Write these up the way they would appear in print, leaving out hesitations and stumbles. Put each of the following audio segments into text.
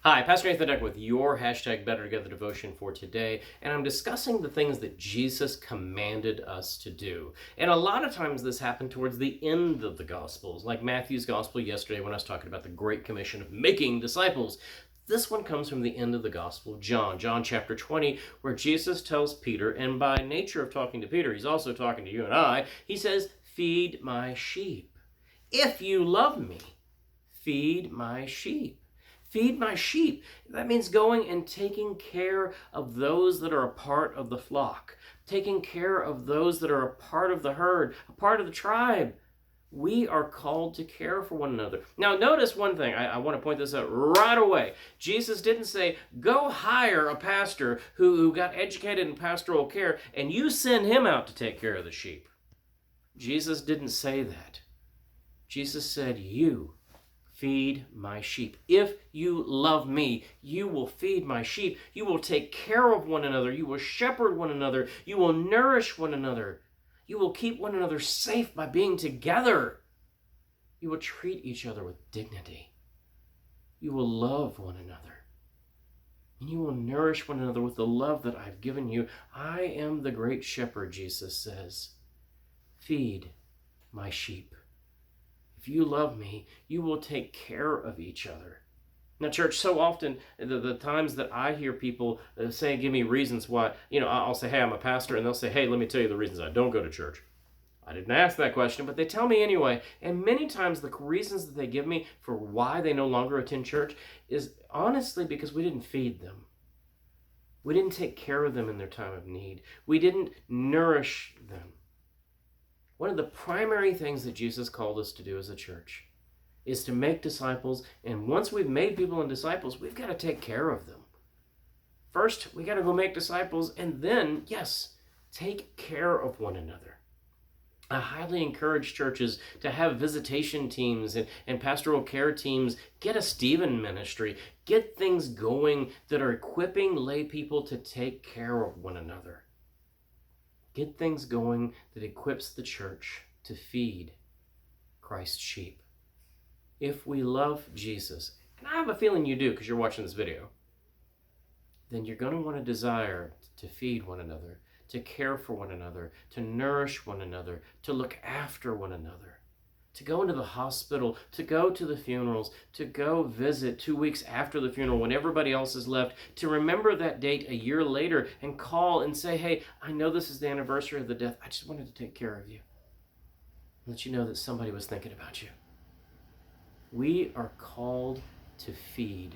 Hi, Pastor Nathan Deck with your hashtag Better Together devotion for today, and I'm discussing the things that Jesus commanded us to do. And a lot of times this happened towards the end of the Gospels, like Matthew's Gospel yesterday when I was talking about the Great Commission of making disciples. This one comes from the end of the Gospel of John, John chapter 20, where Jesus tells Peter, and by nature of talking to Peter, he's also talking to you and I, he says, "Feed my sheep. If you love me, feed my sheep." Feed my sheep. That means going and taking care of those that are a part of the flock, taking care of those that are a part of the herd, a part of the tribe. We are called to care for one another. Now, notice one thing. I want to point this out right away. Jesus didn't say, go hire a pastor who got educated in pastoral care and you send him out to take care of the sheep. Jesus didn't say that. Jesus said, you feed my sheep. If you love me, you will feed my sheep. You will take care of one another. You will shepherd one another. You will nourish one another. You will keep one another safe by being together. You will treat each other with dignity. You will love one another. And you will nourish one another with the love that I've given you. I am the great shepherd, Jesus says. Feed my sheep. If you love me, you will take care of each other. Now, church, so often, the times that I hear people say, give me reasons why, I'll say, hey, I'm a pastor, and they'll say, hey, let me tell you the reasons I don't go to church. I didn't ask that question, but they tell me anyway. And many times the reasons that they give me for why they no longer attend church is honestly because we didn't feed them. We didn't take care of them in their time of need. We didn't nourish them. One of the primary things that Jesus called us to do as a church is to make disciples, and once we've made people into disciples, we've got to take care of them. First, we got to go make disciples, and then, yes, take care of one another. I highly encourage churches to have visitation teams and pastoral care teams. Get a Stephen ministry. Get things going that are equipping lay people to take care of one another. Get things going that equips the church to feed Christ's sheep. If we love Jesus, and I have a feeling you do because you're watching this video, then you're going to want to desire to feed one another, to care for one another, to nourish one another, to look after one another, to go into the hospital, to go to the funerals, to go visit 2 weeks after the funeral when everybody else has left, to remember that date a year later and call and say, hey, I know this is the anniversary of the death. I just wanted to take care of you. Let you know that somebody was thinking about you. We are called to feed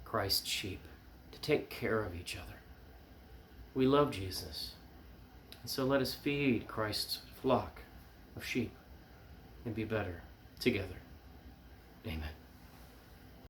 Christ's sheep, to take care of each other. We love Jesus. And so let us feed Christ's flock of sheep and be better together. Amen.